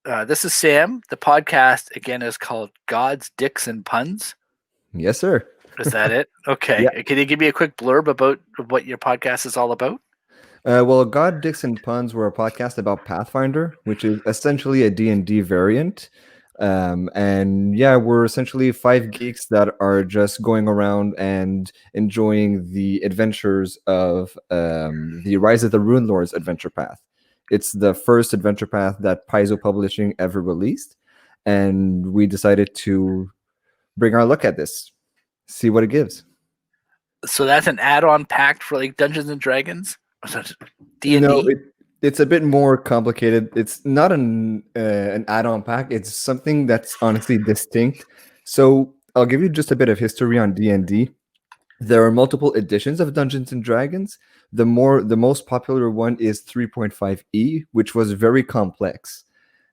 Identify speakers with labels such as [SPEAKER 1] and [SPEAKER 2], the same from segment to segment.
[SPEAKER 1] This is Sam. The podcast again is called God's Dicks and Puns.
[SPEAKER 2] Yes, sir.
[SPEAKER 1] Is that it? Okay.
[SPEAKER 2] Yeah.
[SPEAKER 1] Can you give me a quick blurb about what your podcast is all about?
[SPEAKER 2] Well, God, Dicks, and Puns were a podcast about Pathfinder, which is essentially a D&D variant. And yeah, we're essentially five geeks that are just going around and enjoying the adventures of the Rise of the Rune Lords adventure path. It's the first adventure path that Paizo Publishing ever released, and we decided to bring our look at this, see what it gives.
[SPEAKER 1] So that's an add-on pack for like Dungeons and Dragons? D&D?
[SPEAKER 2] No, it's a bit more complicated. It's not an add-on pack. It's something that's honestly distinct. So I'll give you just a bit of history on D&D. There are multiple editions of Dungeons and Dragons. The most popular one is 3.5e, which was very complex,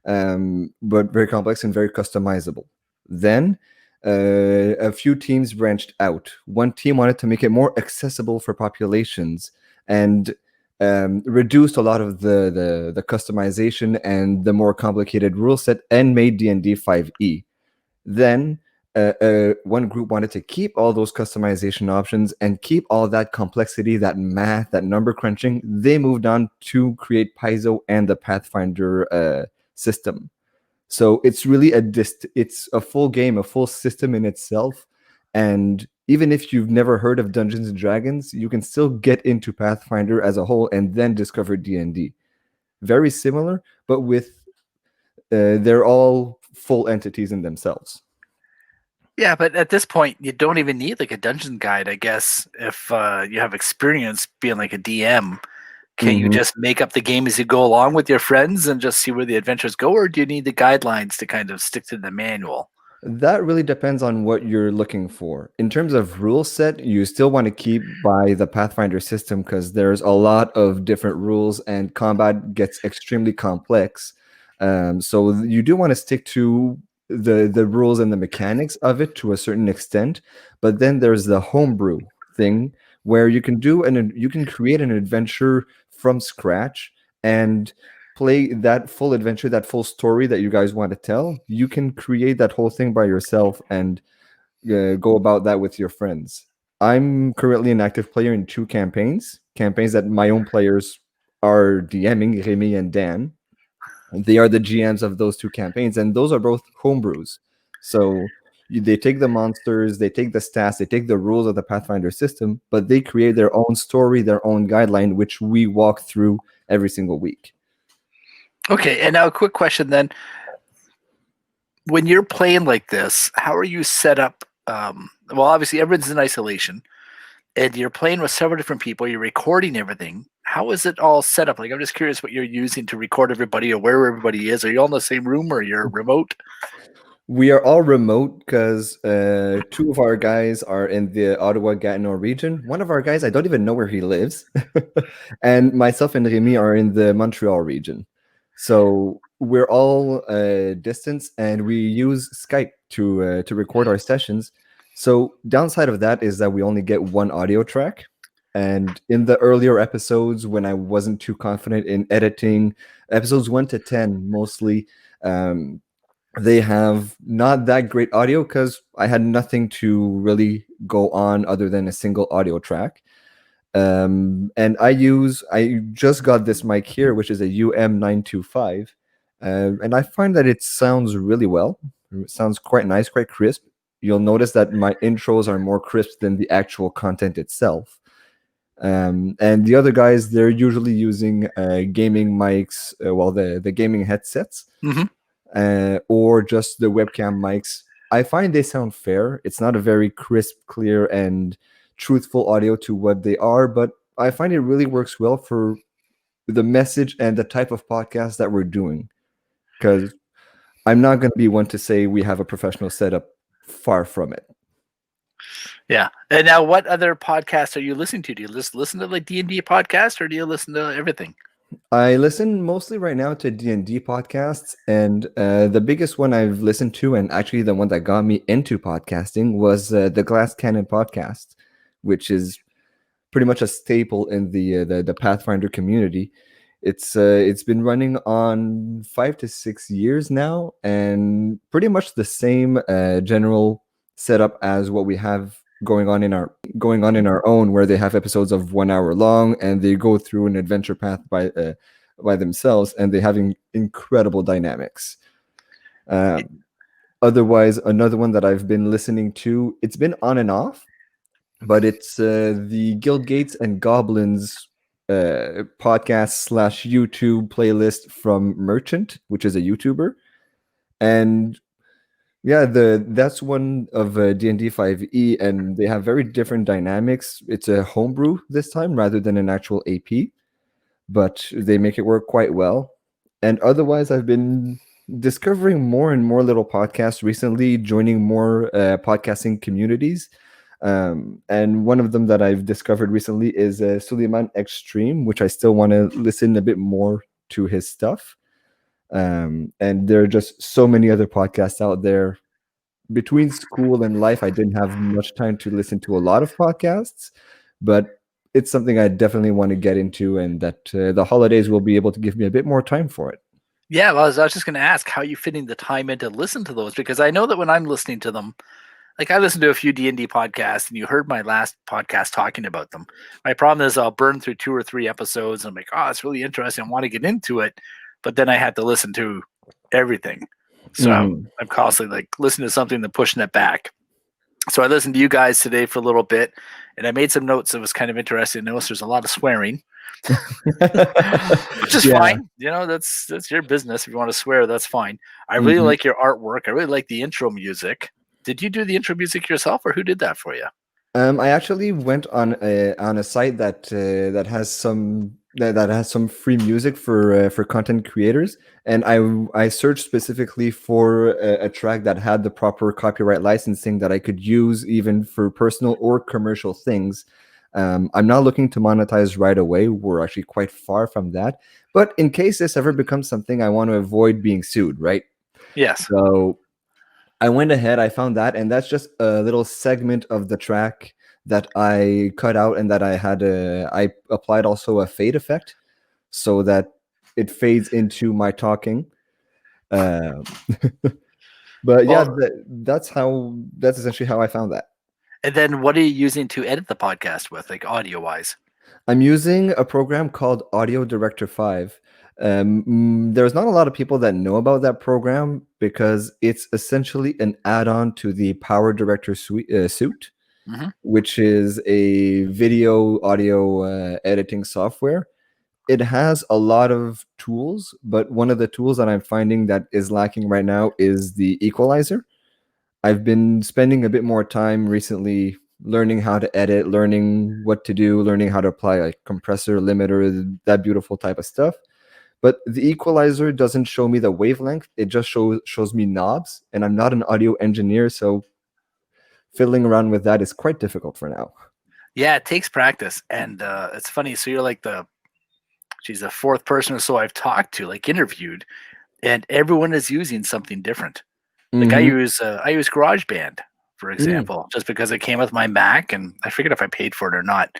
[SPEAKER 2] but very complex and very customizable. Then a few teams branched out. One team wanted to make it more accessible for populations and reduced a lot of the customization and the more complicated rule set and made D&D 5e. Then one group wanted to keep all those customization options and keep all that complexity, that math, that number crunching. They moved on to create Paizo and the Pathfinder system. So it's really it's a full game, a full system in itself. And even if you've never heard of Dungeons and Dragons, you can still get into Pathfinder as a whole and then discover D&D. Very similar, but with they're all full entities in themselves.
[SPEAKER 1] Yeah, but at this point, you don't even need like a dungeon guide, I guess, if you have experience being like a DM. Can you just make up the game as you go along with your friends and just see where the adventures go, or do you need the guidelines to kind of stick to the manual?
[SPEAKER 2] That really depends on what you're looking for. In terms of rule set, you still want to keep by the Pathfinder system because there's a lot of different rules and combat gets extremely complex. So you do want to stick to the rules and the mechanics of it to a certain extent. But then there's the homebrew thing where you can create an adventure from scratch and play that full adventure, that full story that you guys want to tell. You can create that whole thing by yourself and go about that with your friends. I'm currently an active player in two campaigns that my own players are DMing, Remy and Dan. They are the GMs of those two campaigns, and those are both homebrews. So they take the monsters, they take the stats, they take the rules of the Pathfinder system, but they create their own story, their own guideline, which we walk through every single week.
[SPEAKER 1] Okay, and now a quick question then. When you're playing like this, how are you set up? Well, obviously everyone's in isolation, and you're playing with several different people. You're recording everything. How is it all set up? Like, I'm just curious what you're using to record everybody or where everybody is. Are you all in the same room or you're remote?
[SPEAKER 2] We are all remote because two of our guys are in the Ottawa-Gatineau region. One of our guys, I don't even know where he lives. And myself and Remy are in the Montreal region. So we're all distance, and we use Skype to record our sessions. So downside of that is that we only get one audio track. And in the earlier episodes, when I wasn't too confident in editing, episodes 1 to 10 mostly, they have not that great audio because I had nothing to really go on other than a single audio track. And I just got this mic here, which is a UM925. And I find that it sounds really well. It sounds quite nice, quite crisp. You'll notice that my intros are more crisp than the actual content itself. And the other guys, they're usually using gaming mics, the gaming headsets, or just the webcam mics. I find they sound fair. It's not a very crisp, clear, and truthful audio to what they are, but I find it really works well for the message and the type of podcast that we're doing. Because I'm not going to be one to say we have a professional setup. Far from it.
[SPEAKER 1] Yeah. And now, what other podcasts are you listening to? Do you just listen to like D&D podcasts, or do you listen to everything?
[SPEAKER 2] I listen mostly right now to D&D podcasts, and the biggest one I've listened to, and actually the one that got me into podcasting, was the Glass Cannon podcast, which is pretty much a staple in the Pathfinder community. It's been running on 5 to 6 years now, and pretty much the same general setup as what we have going on in our own, where they have episodes of 1 hour long, and they go through an adventure path by themselves, and they have incredible dynamics. Otherwise, another one that I've been listening to, it's been on and off, but it's the Guild Gates and Goblins podcast slash YouTube playlist from Merchant, which is a YouTuber. And yeah, that's one of D&D 5e, and they have very different dynamics. It's a homebrew this time rather than an actual AP, but they make it work quite well. And otherwise, I've been discovering more and more little podcasts recently, joining more podcasting communities. And one of them that I've discovered recently is Suleiman Extreme, which I still want to listen a bit more to his stuff. And there are just so many other podcasts out there. Between school and life, I didn't have much time to listen to a lot of podcasts, but it's something I definitely want to get into, and that the holidays will be able to give me a bit more time for it.
[SPEAKER 1] Yeah, well, I was just going to ask how you fitting the time in to listen to those, because I know that when I'm listening to them, like I listened to a few D&D podcasts, and you heard my last podcast talking about them. My problem is I'll burn through 2 or 3 episodes, and I'm like, oh, it's really interesting. I want to get into it, but then I had to listen to everything. So I'm constantly like listening to something and pushing it back. So I listened to you guys today for a little bit, and I made some notes that was kind of interesting. I noticed there's a lot of swearing, which is fine. You know, that's your business. If you want to swear, that's fine. I really like your artwork. I really like the intro music. Did you do the intro music yourself, or who did that for you?
[SPEAKER 2] I actually went on a site that has some free music for content creators, and I searched specifically for a track that had the proper copyright licensing that I could use even for personal or commercial things. I'm not looking to monetize right away. We're actually quite far from that. But in case this ever becomes something, I want to avoid being sued, right?
[SPEAKER 1] Yes.
[SPEAKER 2] So I went ahead, I found that, and that's just a little segment of the track that I cut out, and that I applied also a fade effect so that it fades into my talking. But yeah, that's essentially how I found that.
[SPEAKER 1] And then what are you using to edit the podcast with, like audio wise?
[SPEAKER 2] I'm using a program called Audio Director 5. There's not a lot of people that know about that program because it's essentially an add-on to the Power Director suite, which is a video audio editing software. It has a lot of tools, but one of the tools that I'm finding that is lacking right now is the equalizer. I've been spending a bit more time recently learning how to edit, learning what to do, learning how to apply like compressor, limiter, that beautiful type of stuff. But the equalizer doesn't show me the wavelength. It just shows me knobs, and I'm not an audio engineer, so fiddling around with that is quite difficult for now.
[SPEAKER 1] Yeah, it takes practice, and it's funny. So you're like the 4th person or so I've talked to, like interviewed, and everyone is using something different. Like I use GarageBand, for example, just because it came with my Mac, and I forget if I paid for it or not.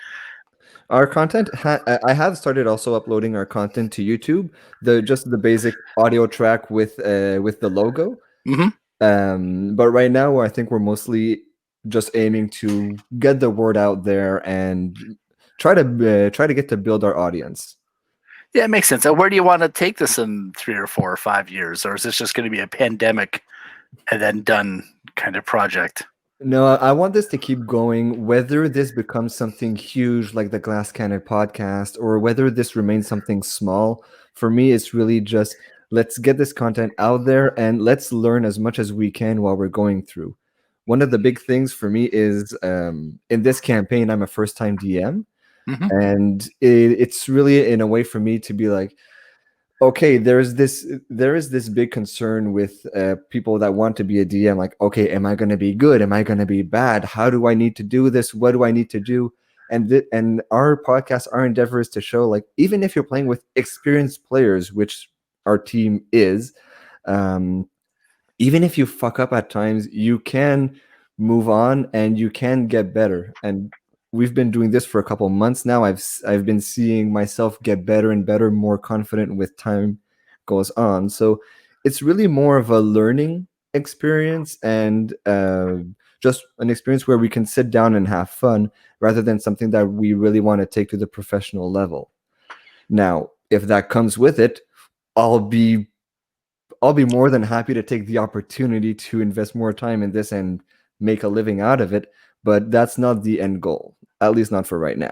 [SPEAKER 2] Our content, I have started also uploading our content to YouTube. Just the basic audio track with the logo. But right now, I think we're mostly just aiming to get the word out there and try to get to build our audience.
[SPEAKER 1] Yeah, it makes sense. Where do you want to take this in 3 or 4 or 5 years, or is this just going to be a pandemic and then done kind of project?
[SPEAKER 2] No, I want this to keep going, whether this becomes something huge like the Glass Cannon podcast, or whether this remains something small. For me, it's really just let's get this content out there and let's learn as much as we can while we're going through. One of the big things for me is in this campaign, I'm a first-time DM, and it's really in a way for me to be like, okay, there is this big concern with people that want to be a DM. Like, okay, am I going to be good? Am I going to be bad? How do I need to do this? What do I need to do? And our podcast, our endeavor is to show, like, even if you're playing with experienced players, which our team is, even if you fuck up at times, you can move on and you can get better. And we've been doing this for a couple months now. I've been seeing myself get better and better, more confident with time goes on. So it's really more of a learning experience and just an experience where we can sit down and have fun rather than something that we really want to take to the professional level. Now, if that comes with it, I'll be more than happy to take the opportunity to invest more time in this and make a living out of it. But that's not the end goal, at least not for right now.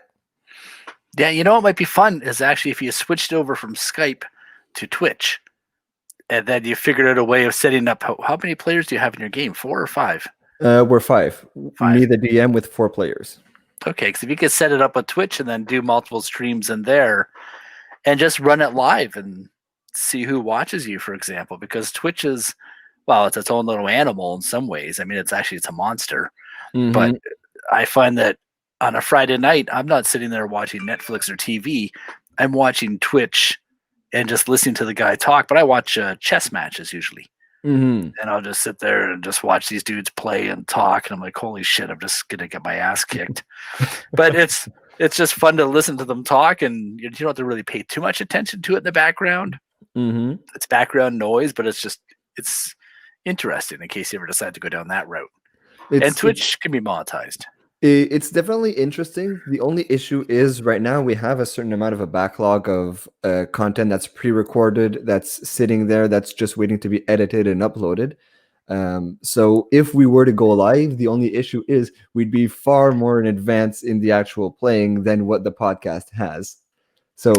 [SPEAKER 1] Yeah, you know what might be fun is actually if you switched over from Skype to Twitch, and then you figured out a way of setting up. How many players do you have in your game? 4 or 5?
[SPEAKER 2] We're 5.
[SPEAKER 1] 5.
[SPEAKER 2] Me, the DM, with 4 players.
[SPEAKER 1] Okay, because if you could set it up on Twitch and then do multiple streams in there, and just run it live and see who watches you, for example, because Twitch is, well, it's its own little animal in some ways. I mean, it's a monster.
[SPEAKER 2] Mm-hmm.
[SPEAKER 1] But I find that on a Friday night, I'm not sitting there watching Netflix or TV. I'm watching Twitch and just listening to the guy talk. But I watch chess matches usually.
[SPEAKER 2] Mm-hmm.
[SPEAKER 1] And I'll just sit there and just watch these dudes play and talk. And I'm like, holy shit, I'm just going to get my ass kicked. But it's just fun to listen to them talk. And you don't have to really pay too much attention to it in the background.
[SPEAKER 2] Mm-hmm.
[SPEAKER 1] It's background noise, but it's interesting in case you ever decide to go down that route. And Twitch can be monetized.
[SPEAKER 2] It's definitely interesting. The only issue is right now we have a certain amount of a backlog of content that's pre-recorded, that's sitting there, that's just waiting to be edited and uploaded. So if we were to go live, the only issue is we'd be far more in advance in the actual playing than what the podcast has. So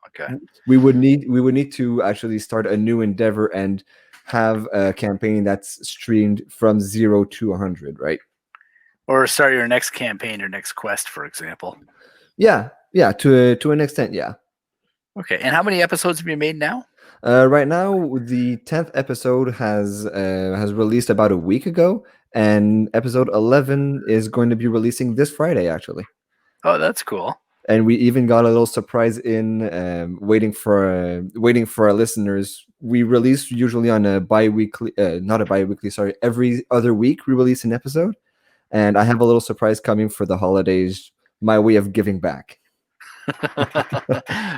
[SPEAKER 1] okay.
[SPEAKER 2] we would need to actually start a new endeavor and have a campaign that's streamed from 0 to 100, right?
[SPEAKER 1] Or start your next campaign or next quest, for example.
[SPEAKER 2] Yeah, to an extent, yeah.
[SPEAKER 1] Okay, and how many episodes have you made now?
[SPEAKER 2] Right now, the 10th episode has released about a week ago, and episode 11 is going to be releasing this Friday, actually.
[SPEAKER 1] Oh, that's cool.
[SPEAKER 2] And we even got a little surprise in waiting for our listeners. We release usually on a every other week we release an episode. And I have a little surprise coming for the holidays, my way of giving back.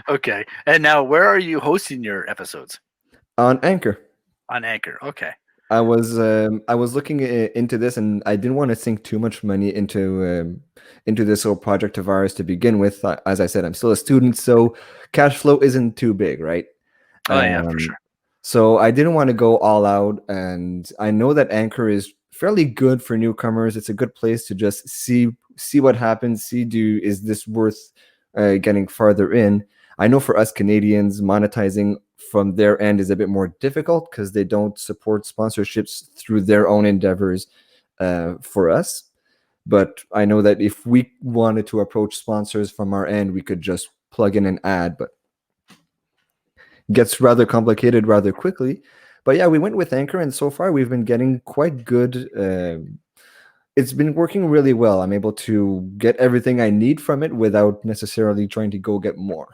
[SPEAKER 1] Okay. And now where are you hosting your episodes?
[SPEAKER 2] On Anchor.
[SPEAKER 1] On Anchor. Okay.
[SPEAKER 2] I was looking into this, and I didn't want to sink too much money into this little project of ours to begin with. As I said, I'm still a student, so cash flow isn't too big, right?
[SPEAKER 1] Oh, yeah, for sure.
[SPEAKER 2] So I didn't want to go all out, and I know that Anchor is fairly good for newcomers. It's a good place to just see what happens, is this worth getting farther in. I know for us Canadians, monetizing from their end is a bit more difficult because they don't support sponsorships through their own endeavors for us. But I know that if we wanted to approach sponsors from our end, we could just plug in an ad, but it gets rather complicated rather quickly. But yeah, we went with Anchor, and so far we've been getting quite good. It's been working really well. I'm able to get everything I need from it without necessarily trying to go get more.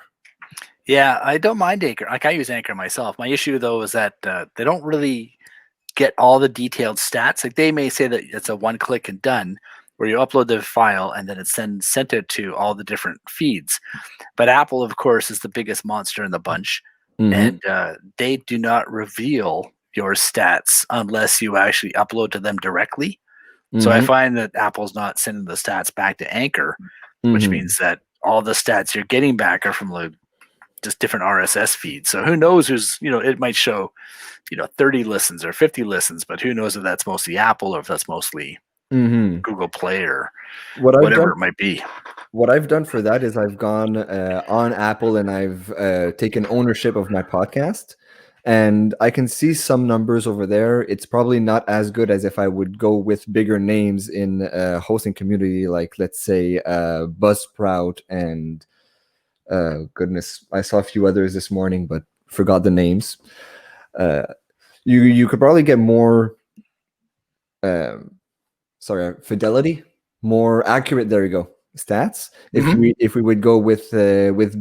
[SPEAKER 1] Yeah, I don't mind Anchor. Like, I use Anchor myself. My issue, though, is that they don't really get all the detailed stats. Like, they may say that it's a one-click and done, where you upload the file and then it's sent it to all the different feeds. But Apple, of course, is the biggest monster in the bunch.
[SPEAKER 2] Mm-hmm.
[SPEAKER 1] And they do not reveal your stats unless you actually upload to them directly.
[SPEAKER 2] Mm-hmm.
[SPEAKER 1] So I find that Apple's not sending the stats back to Anchor, which means that all the stats you're getting back are from just different RSS feeds. So who knows it might show, 30 listens or 50 listens, but who knows if that's mostly Apple or if that's mostly Google Play or whatever it might be.
[SPEAKER 2] What I've done for that is I've gone on Apple and I've taken ownership of my podcast, and I can see some numbers over there. It's probably not as good as if I would go with bigger names in a hosting community, like let's say Buzzsprout and goodness, I saw a few others this morning, but forgot the names. You could probably get more fidelity, more accurate. There you go. Stats. If we would go with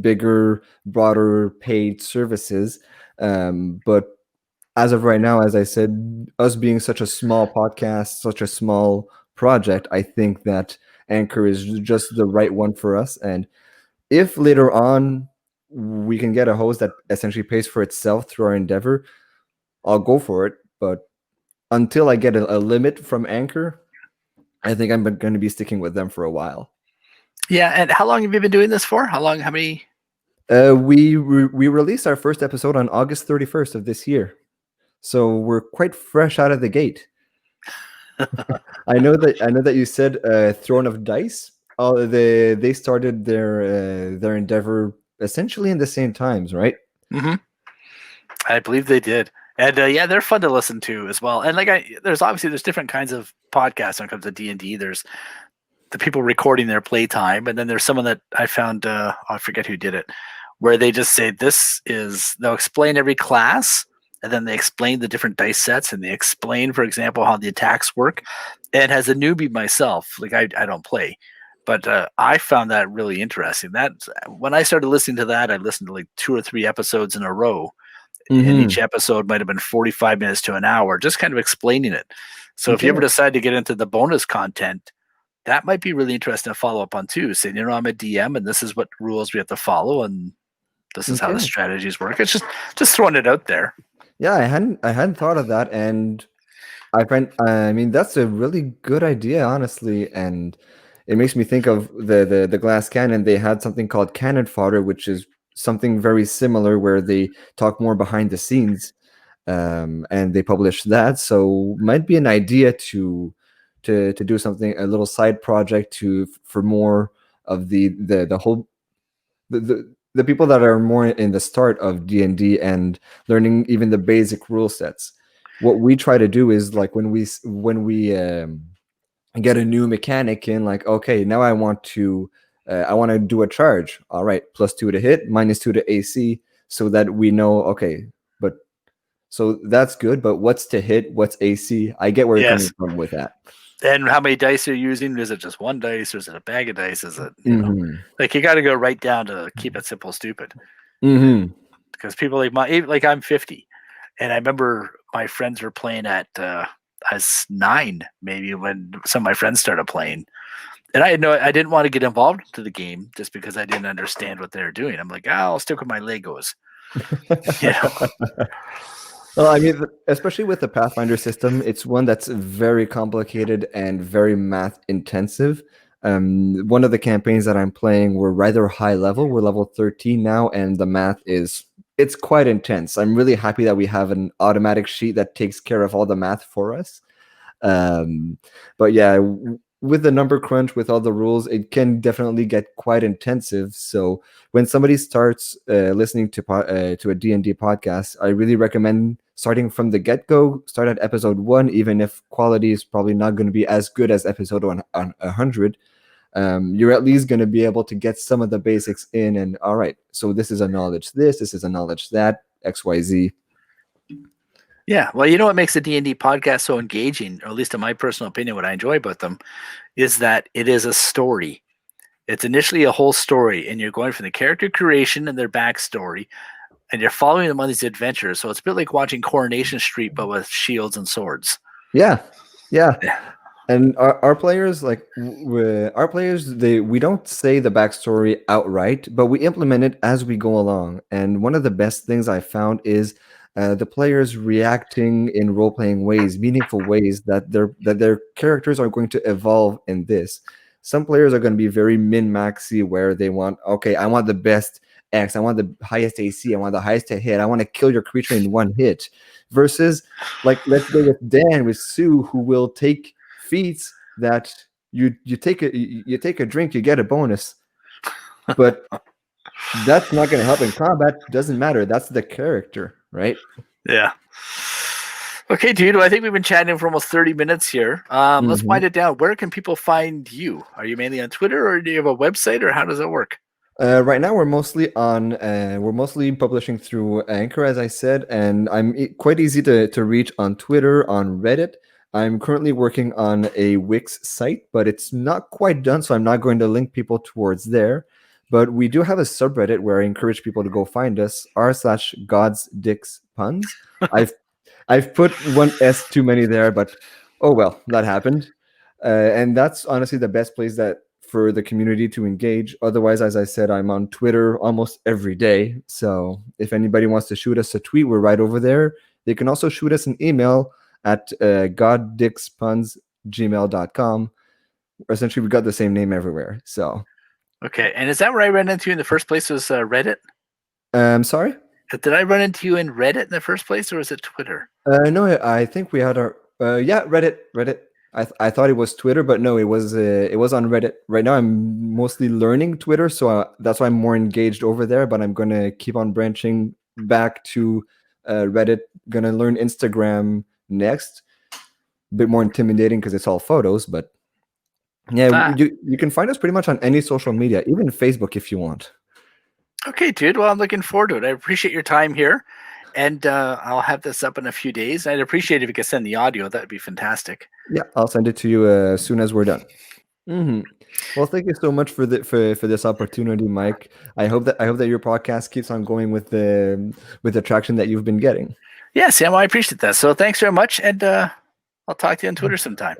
[SPEAKER 2] bigger, broader paid services, but as of right now, as I said, us being such a small podcast, such a small project, I think that Anchor is just the right one for us. And if later on we can get a host that essentially pays for itself through our endeavor, I'll go for it. But until I get a limit from Anchor, I think I'm going to be sticking with them for a while.
[SPEAKER 1] Yeah, and how long have you been doing this for? How many?
[SPEAKER 2] We released our first episode on August 31st of this year, so we're quite fresh out of the gate. I know that you said Throne of Dice. They started their endeavor essentially in the same times, right?
[SPEAKER 1] Mm-hmm. I believe they did. And yeah, they're fun to listen to as well. And there's different kinds of podcasts when it comes to D&D. There's the people recording their playtime, and then there's someone that I found, I forget who did it, where they just say they'll explain every class, and then they explain the different dice sets, and they explain, for example, how the attacks work. And as a newbie myself, like I don't play, but I found that really interesting. That when I started listening to that, I listened to like 2 or 3 episodes in a row. And each episode might have been 45 minutes to an hour, just kind of explaining it. So if you ever decide to get into the bonus content, that might be really interesting to follow up on too. Saying, I'm a DM and this is what rules we have to follow, and this is how the strategies work. It's just throwing it out there.
[SPEAKER 2] Yeah, I hadn't thought of that, and I mean that's a really good idea, honestly, and it makes me think of the Glass Cannon. They had something called Cannon Fodder, which is something very similar, where they talk more behind the scenes, and they publish that. So might be an idea to do something, a little side project for more of the whole the people that are more in the start of D&D and learning even the basic rule sets. What we try to do is, like, when we get a new mechanic in, like, okay, now I want to do a charge. All right, +2 to hit, -2 to AC, so that we know, okay, but so that's good, but what's to hit, what's AC? I get where you're coming from with that.
[SPEAKER 1] And how many dice you're using? Is it just one dice, or is it a bag of dice? Is it, like, you got to go right down to keep it simple, stupid. Because people like I'm 50, and I remember my friends were playing at I was 9 maybe when some of my friends started playing, and I didn't want to get involved into the game just because I didn't understand what they were doing. I'm like, I'll stick with my Legos.
[SPEAKER 2] Well, I mean, especially with the Pathfinder system, it's one that's very complicated and very math intensive. One of the campaigns that I'm playing, we're rather high level. We're level 13 now, and the math it's quite intense. I'm really happy that we have an automatic sheet that takes care of all the math for us. But yeah, with the number crunch, with all the rules, it can definitely get quite intensive. So when somebody starts listening to a D&D podcast, I really recommend starting from the get-go. Start at episode 1, even if quality is probably not going to be as good as episode 100. You're at least going to be able to get some of the basics in, and all right, so this is a knowledge this is a knowledge that, XYZ.
[SPEAKER 1] Yeah, well, what makes the D&D podcast so engaging, or at least in my personal opinion, what I enjoy about them, is that it is a story. It's initially a whole story, and you're going from the character creation and their backstory, and you're following them on these adventures. So it's a bit like watching Coronation Street, but with shields and swords.
[SPEAKER 2] Yeah. And our players, we don't say the backstory outright, but we implement it as we go along. And one of the best things I found is the players reacting in role-playing ways, meaningful ways, that their characters are going to evolve in this. Some players are going to be very min-maxy, where they want, okay, I want the best X, I want the highest AC, I want the highest to hit, I want to kill your creature in one hit. Versus, like, let's go with Dan, with Sue, who will take feats that you take a drink, you get a bonus. But that's not going to help in combat. Doesn't matter. That's the character, right?
[SPEAKER 1] Yeah. Okay, dude. Well, I think we've been chatting for almost 30 minutes here. Let's wind it down. Where can people find you? Are you mainly on Twitter, or do you have a website, or how does it work?
[SPEAKER 2] Right now, we're mostly publishing through Anchor, as I said, and I'm quite easy to reach on Twitter, on Reddit. I'm currently working on a Wix site, but it's not quite done, so I'm not going to link people towards there. But we do have a subreddit where I encourage people to go find us, r/godsdickspuns. I've put one S too many there, but oh well, that happened. And that's honestly the best place that for the community to engage. Otherwise, as I said, I'm on Twitter almost every day. So if anybody wants to shoot us a tweet, we're right over there. They can also shoot us an email at goddickspuns@gmail.com. Essentially, we got the same name everywhere. So
[SPEAKER 1] Okay, and is that where I ran into you in the first place? Was Reddit?
[SPEAKER 2] sorry.
[SPEAKER 1] Did I run into you in Reddit in the first place, or was it Twitter?
[SPEAKER 2] No, I think we had our Reddit. I thought it was Twitter, but no, it was on Reddit. Right now, I'm mostly learning Twitter, so that's why I'm more engaged over there. But I'm gonna keep on branching back to Reddit. Gonna learn Instagram next. A bit more intimidating because it's all photos, but yeah, you can find us pretty much on any social media, even Facebook if you want.
[SPEAKER 1] Okay, dude. Well, I'm looking forward to it. I appreciate your time here, and I'll have this up in a few days. I'd appreciate if you could send the audio. That'd be fantastic.
[SPEAKER 2] Yeah, I'll send it to you as soon as we're done. Well, thank you so much for this opportunity, Mike. I hope that your podcast keeps on going with the traction that you've been getting.
[SPEAKER 1] Yeah, Sam, I appreciate that. So thanks very much, and I'll talk to you on Twitter sometime.